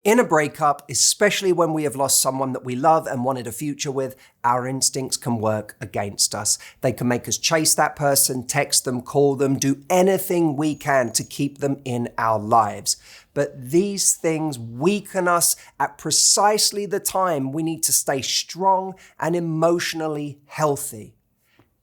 In a breakup, especially when we have lost someone that we love and wanted a future with, our instincts can work against us. They can make us chase that person, text them, call them, do anything we can to keep them in our lives. But these things weaken us at precisely the time we need to stay strong and emotionally healthy.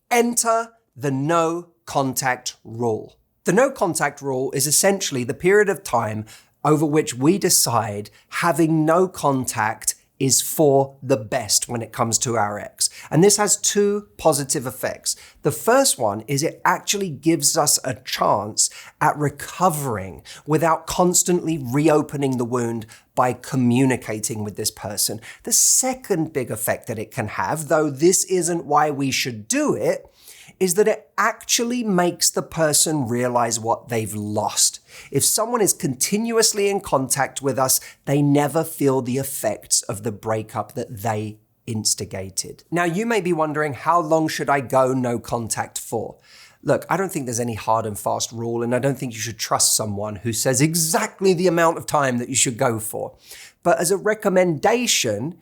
Enter the no contact rule. The no contact rule is essentially the period of time over which we decide having no contact is for the best when it comes to our ex. And this has two positive effects. The first one is it actually gives us a chance at recovering without constantly reopening the wound by communicating with this person. The second big effect that it can have, though this isn't why we should do it, is that it actually makes the person realize what they've lost. If someone is continuously in contact with us, they never feel the effects of the breakup that they instigated. Now, you may be wondering, how long should I go no contact for? Look, I don't think there's any hard and fast rule, and I don't think you should trust someone who says exactly the amount of time that you should go for. But as a recommendation,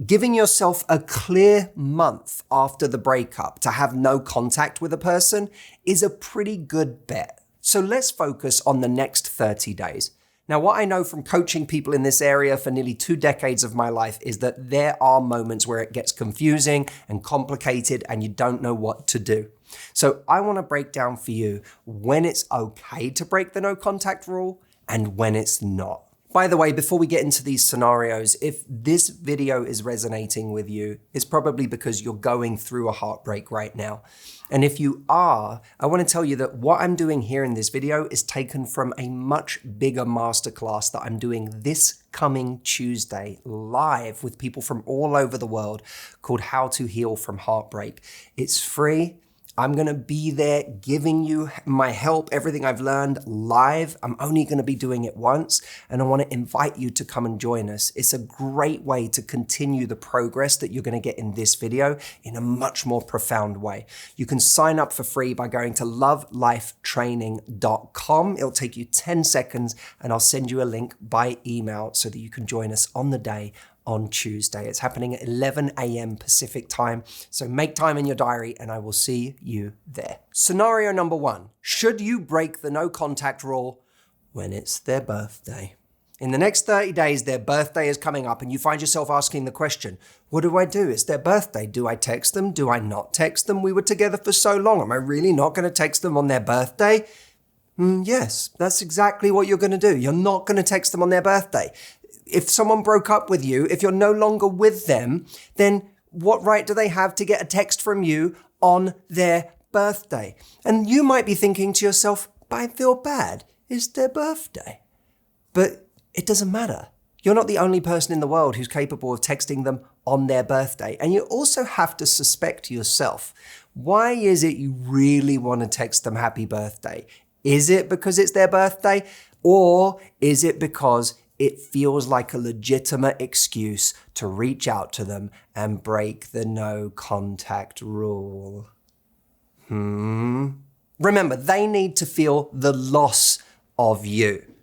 giving yourself a clear month after the breakup to have no contact with a person is a pretty good bet. So let's focus on the next 30 days. Now, what I know from coaching people in this area for nearly 2 decades of my life is that there are moments where it gets confusing and complicated and you don't know what to do. So I want to break down for you when it's okay to break the no contact rule and when it's not. By the way, before we get into these scenarios, if this video is resonating with you, it's probably because you're going through a heartbreak right now. And if you are, I want to tell you that what I'm doing here in this video is taken from a much bigger masterclass that I'm doing this coming Tuesday live with people from all over the world called How to Heal from Heartbreak. It's free. I'm going to be there giving you my help, everything I've learned live. I'm only going to be doing it once, and I want to invite you to come and join us. It's a great way to continue the progress that you're going to get in this video in a much more profound way. You can sign up for free by going to lovelifetraining.com. It'll take you 10 seconds, and I'll send you a link by email so that you can join us on the day on Tuesday. It's happening at 11 a.m. Pacific time. So make time in your diary and I will see you there. Scenario number 1. Should you break the no contact rule when it's their birthday? In the next 30 days, their birthday is coming up and you find yourself asking the question, what do I do? It's their birthday. Do I text them? Do I not text them? We were together for so long. Am I really not going to text them on their birthday? Yes, that's exactly what you're going to do. You're not going to text them on their birthday. If someone broke up with you, if you're no longer with them, then what right do they have to get a text from you on their birthday? And you might be thinking to yourself, but I feel bad. It's their birthday. But it doesn't matter. You're not the only person in the world who's capable of texting them on their birthday. And you also have to suspect yourself, why is it you really want to text them happy birthday? Is it because it's their birthday? Or is it because it feels like a legitimate excuse to reach out to them and break the no contact rule? Remember, they need to feel the loss of you.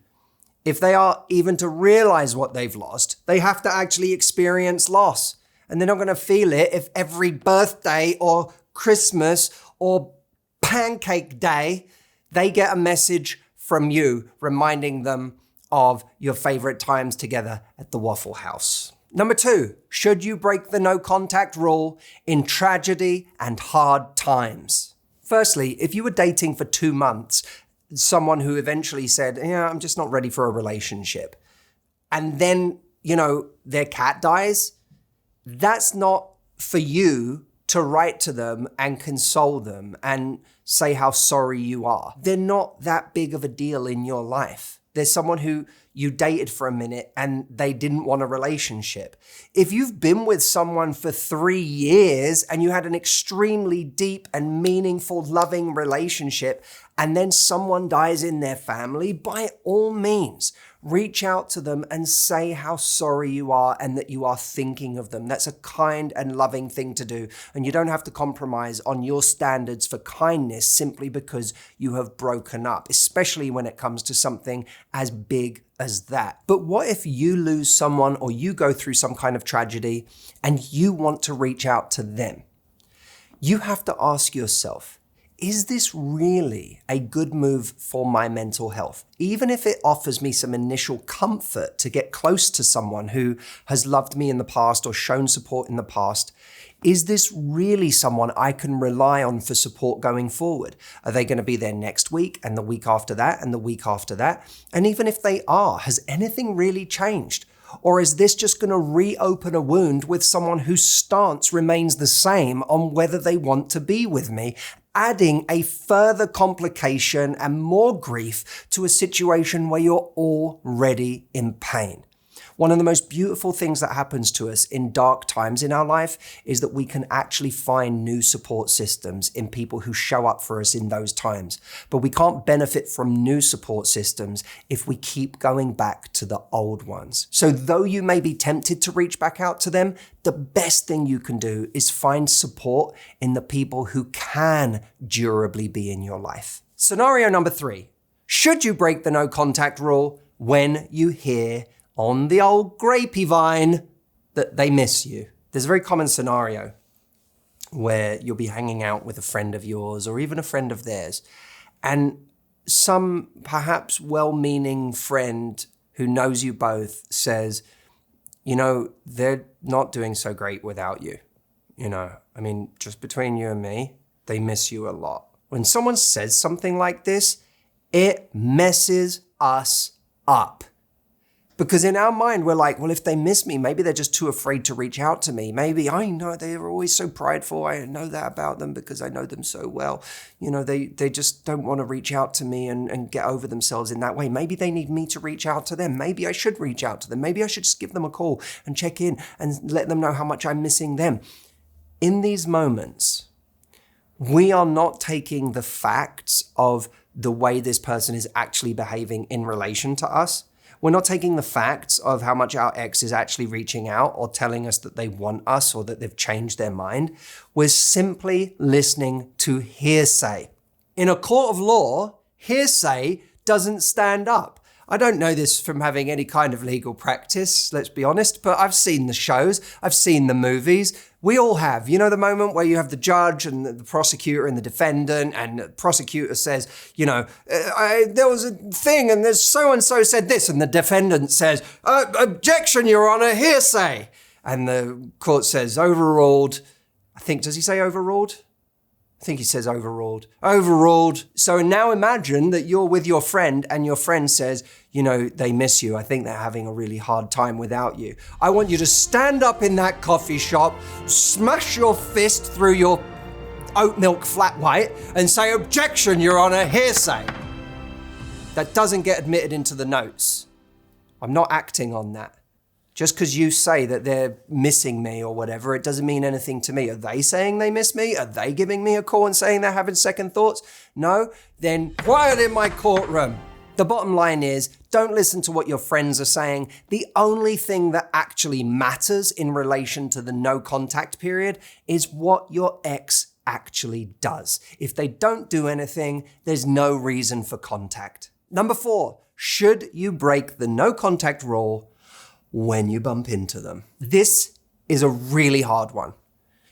If they are even to realize what they've lost, they have to actually experience loss. And they're not going to feel it if every birthday or Christmas or pancake day, they get a message from you reminding them of your favorite times together at the Waffle House. Number 2, should you break the no contact rule in tragedy and hard times? Firstly, if you were dating for 2 months, someone who eventually said, yeah, I'm just not ready for a relationship, and then, their cat dies, that's not for you to write to them and console them and say how sorry you are. They're not that big of a deal in your life. There's someone who you dated for a minute and they didn't want a relationship. If you've been with someone for 3 years and you had an extremely deep and meaningful, loving relationship, and then someone dies in their family, by all means, Reach out to them and say how sorry you are and that you are thinking of them. That's a kind and loving thing to do. And you don't have to compromise on your standards for kindness simply because you have broken up, especially when it comes to something as big as that. But what if you lose someone or you go through some kind of tragedy and you want to reach out to them? You have to ask yourself, is this really a good move for my mental health? Even if it offers me some initial comfort to get close to someone who has loved me in the past or shown support in the past, is this really someone I can rely on for support going forward? Are they going to be there next week and the week after that and the week after that? And even if they are, has anything really changed? Or is this just going to reopen a wound with someone whose stance remains the same on whether they want to be with me, adding a further complication and more grief to a situation where you're already in pain? One of the most beautiful things that happens to us in dark times in our life is that we can actually find new support systems in people who show up for us in those times. But we can't benefit from new support systems if we keep going back to the old ones. So though you may be tempted to reach back out to them, the best thing you can do is find support in the people who can durably be in your life. Scenario number 3, should you break the no contact rule when you hear on the old grapevine that they miss you? There's a very common scenario where you'll be hanging out with a friend of yours or even a friend of theirs, and some perhaps well-meaning friend who knows you both says, they're not doing so great without you. Just between you and me, they miss you a lot. When someone says something like this, it messes us up. Because in our mind, we're like, well, if they miss me, maybe they're just too afraid to reach out to me. Maybe I know they're always so prideful. I know that about them because I know them so well. They just don't want to reach out to me and get over themselves in that way. Maybe they need me to reach out to them. Maybe I should reach out to them. Maybe I should just give them a call and check in and let them know how much I'm missing them. In these moments, we are not taking the facts of the way this person is actually behaving in relation to us. We're not taking the facts of how much our ex is actually reaching out or telling us that they want us or that they've changed their mind. We're simply listening to hearsay. In a court of law, hearsay doesn't stand up. I don't know this from having any kind of legal practice, let's be honest, but I've seen the shows, I've seen the movies. We all have. The moment where you have the judge and the prosecutor and the defendant, and the prosecutor says, there was a thing and there's so-and-so said this, and the defendant says, objection, Your Honor, hearsay. And the court says, overruled. Does he say overruled? I think he says overruled. Overruled. So now imagine that you're with your friend and your friend says, they miss you. I think they're having a really hard time without you. I want you to stand up in that coffee shop, smash your fist through your oat milk flat white and say, objection, Your Honor, hearsay. That doesn't get admitted into the notes. I'm not acting on that. Just because you say that they're missing me or whatever, it doesn't mean anything to me. Are they saying they miss me? Are they giving me a call and saying they're having second thoughts? No? Then quiet in my courtroom. The bottom line is, don't listen to what your friends are saying. The only thing that actually matters in relation to the no contact period is what your ex actually does. If they don't do anything, there's no reason for contact. Number 4, should you break the no contact rule when you bump into them? This is a really hard one.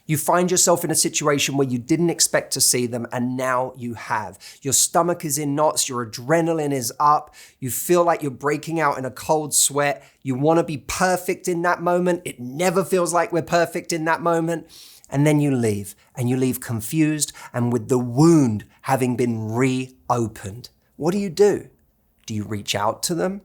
You find yourself in a situation where you didn't expect to see them and now you have. Your stomach is in knots, your adrenaline is up, you feel like you're breaking out in a cold sweat, you want to be perfect in that moment, it never feels like we're perfect in that moment, and then you leave confused and with the wound having been reopened. What do? Do you reach out to them?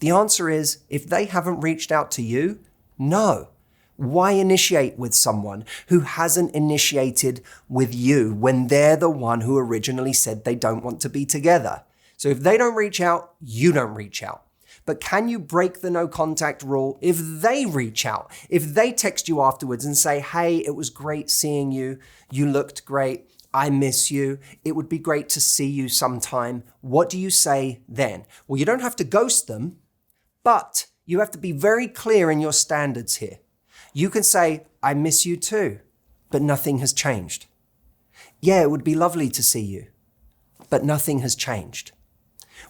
The answer is, if they haven't reached out to you, no. Why initiate with someone who hasn't initiated with you when they're the one who originally said they don't want to be together? So if they don't reach out, you don't reach out. But can you break the no contact rule if they reach out? If they text you afterwards and say, hey, it was great seeing you. You looked great. I miss you. It would be great to see you sometime. What do you say then? Well, you don't have to ghost them. But you have to be very clear in your standards here. You can say, I miss you too, but nothing has changed. Yeah, it would be lovely to see you, but nothing has changed.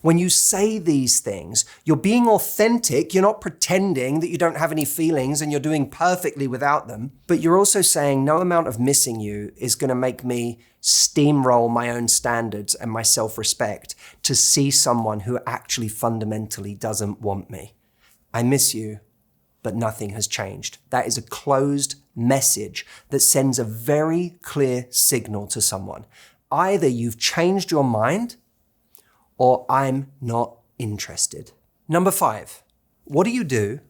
When you say these things, you're being authentic. You're not pretending that you don't have any feelings and you're doing perfectly without them. But you're also saying no amount of missing you is going to make me steamroll my own standards and my self-respect to see someone who actually fundamentally doesn't want me. I miss you, but nothing has changed. That is a closed message that sends a very clear signal to someone. Either you've changed your mind or I'm not interested. Number 5, what do you do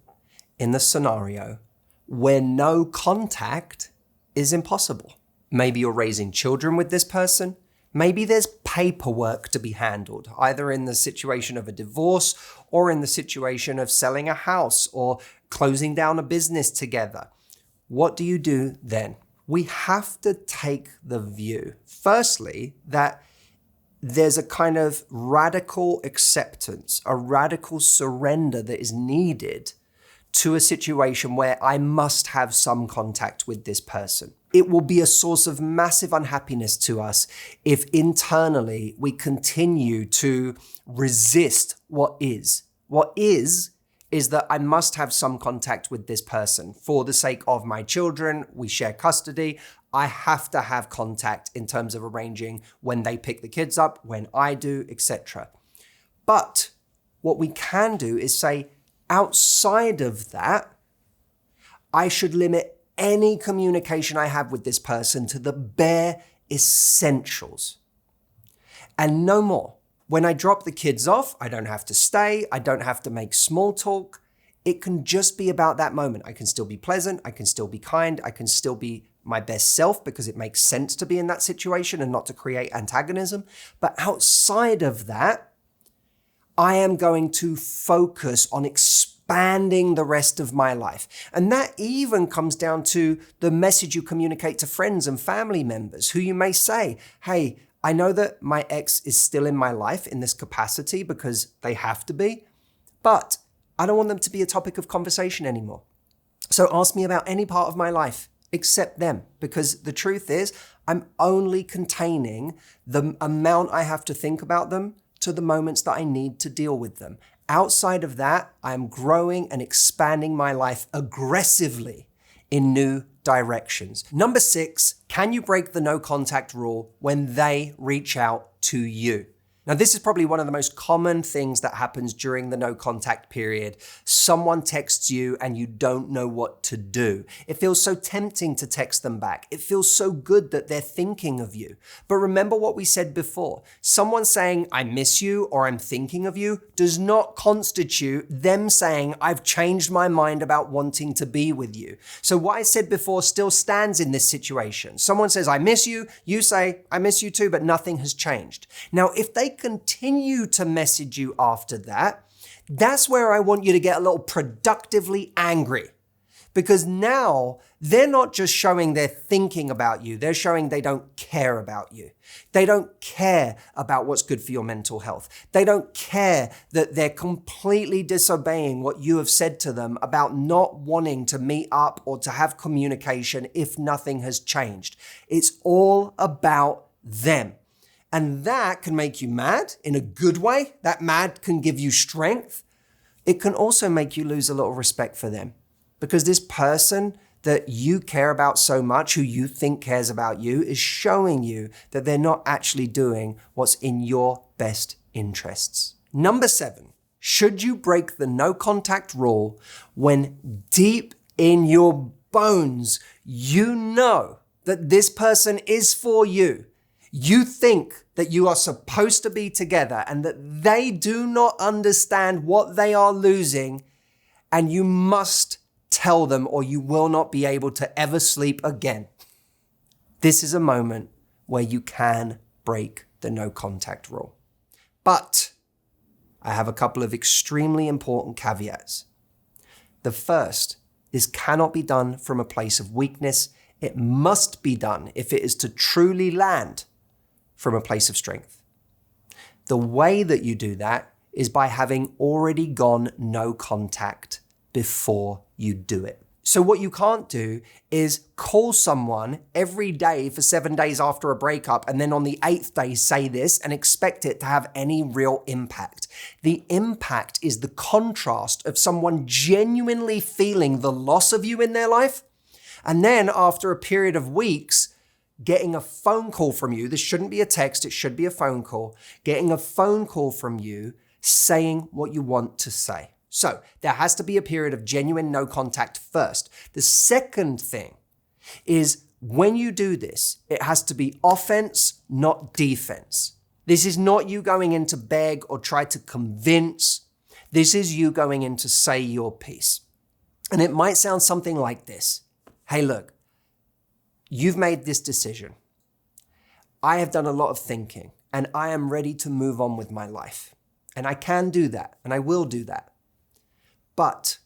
in the scenario where no contact is impossible? Maybe you're raising children with this person. Maybe there's paperwork to be handled, either in the situation of a divorce or in the situation of selling a house or closing down a business together. What do you do then? We have to take the view, firstly, that there's a kind of radical acceptance, a radical surrender that is needed to a situation where I must have some contact with this person. It will be a source of massive unhappiness to us if internally we continue to resist what is. What is that I must have some contact with this person. For the sake of my children, we share custody. I have to have contact in terms of arranging when they pick the kids up, when I do, etc. But what we can do is say, outside of that, I should limit any communication I have with this person to the bare essentials and no more. When I drop the kids off, I don't have to stay. I don't have to make small talk. It can just be about that moment. I can still be pleasant. I can still be kind. I can still be my best self because it makes sense to be in that situation and not to create antagonism. But outside of that, I am going to focus on expanding the rest of my life. And that even comes down to the message you communicate to friends and family members who you may say, hey, I know that my ex is still in my life in this capacity because they have to be, but I don't want them to be a topic of conversation anymore. So ask me about any part of my life except them, because the truth is I'm only containing the amount I have to think about them to the moments that I need to deal with them. Outside of that, I'm growing and expanding my life aggressively in new directions. Number 6, can you break the no contact rule when they reach out to you? Now, this is probably one of the most common things that happens during the no contact period. Someone texts you and you don't know what to do. It feels so tempting to text them back. It feels so good that they're thinking of you. But remember what we said before. Someone saying, I miss you or I'm thinking of you does not constitute them saying, I've changed my mind about wanting to be with you. So what I said before still stands in this situation. Someone says, I miss you. You say, I miss you too, but nothing has changed. Now, if they continue to message you after that, that's where I want you to get a little productively angry. Because now they're not just showing they're thinking about you, they're showing they don't care about you. They don't care about what's good for your mental health. They don't care that they're completely disobeying what you have said to them about not wanting to meet up or to have communication if nothing has changed. It's all about them. And that can make you mad in a good way. That mad can give you strength. It can also make you lose a little respect for them. Because this person that you care about so much, who you think cares about you, is showing you that they're not actually doing what's in your best interests. Number 7, should you break the no contact rule when deep in your bones, you know that this person is for you? You think that you are supposed to be together and that they do not understand what they are losing, and you must tell them or you will not be able to ever sleep again. This is a moment where you can break the no contact rule. But I have a couple of extremely important caveats. The first is cannot be done from a place of weakness. It must be done if it is to truly land from a place of strength. The way that you do that is by having already gone no contact before you do it. So what you can't do is call someone every day for 7 days after a breakup and then on the 8th day say this and expect it to have any real impact. The impact is the contrast of someone genuinely feeling the loss of you in their life, and then after a period of weeks, getting a phone call from you. This shouldn't be a text, it should be a phone call. Getting a phone call from you saying what you want to say. So there has to be a period of genuine no contact first. The second thing is when you do this, it has to be offense, not defense. This is not you going in to beg or try to convince. This is you going in to say your piece. And it might sound something like this. Hey, look, you've made this decision. I have done a lot of thinking and I am ready to move on with my life. And I can do that and I will do that. But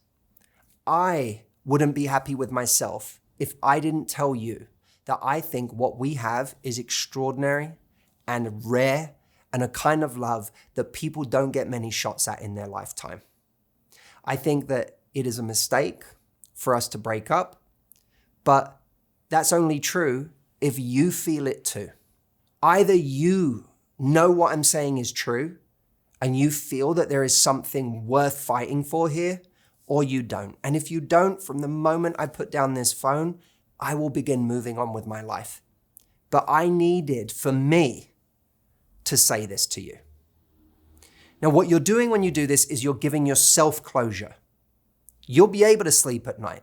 I wouldn't be happy with myself if I didn't tell you that I think what we have is extraordinary and rare and a kind of love that people don't get many shots at in their lifetime. I think that it is a mistake for us to break up, but that's only true if you feel it too. Either you know what I'm saying is true and you feel that there is something worth fighting for here, or you don't. And if you don't, from the moment I put down this phone, I will begin moving on with my life. But I needed for me to say this to you. Now, what you're doing when you do this is you're giving yourself closure. You'll be able to sleep at night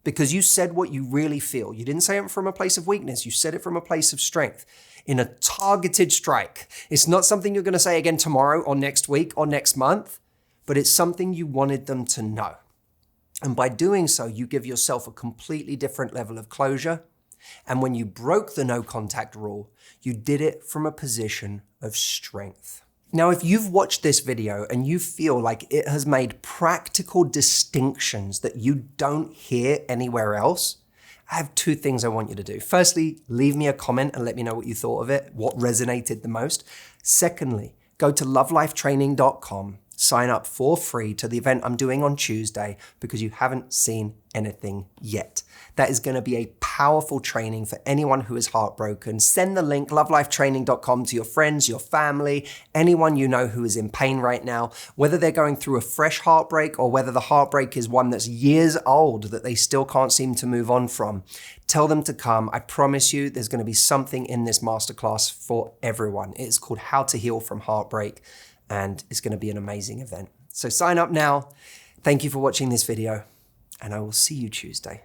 because you said what you really feel. You didn't say it from a place of weakness. You said it from a place of strength in a targeted strike. It's not something you're going to say again tomorrow or next week or next month, but it's something you wanted them to know. And by doing so, you give yourself a completely different level of closure. And when you broke the no contact rule, you did it from a position of strength. Now, if you've watched this video and you feel like it has made practical distinctions that you don't hear anywhere else, I have 2 things I want you to do. Firstly, leave me a comment and let me know what you thought of it, what resonated the most. Secondly, go to lovelifetraining.com, sign up for free to the event I'm doing on Tuesday because you haven't seen anything yet. That is going to be a powerful training for anyone who is heartbroken. Send the link, lovelifetraining.com, to your friends, your family, anyone you know who is in pain right now, whether they're going through a fresh heartbreak or whether the heartbreak is one that's years old that they still can't seem to move on from. Tell them to come. I promise you there's going to be something in this masterclass for everyone. It's called How to Heal from Heartbreak, and it's going to be an amazing event. So sign up now. Thank you for watching this video, and I will see you Tuesday.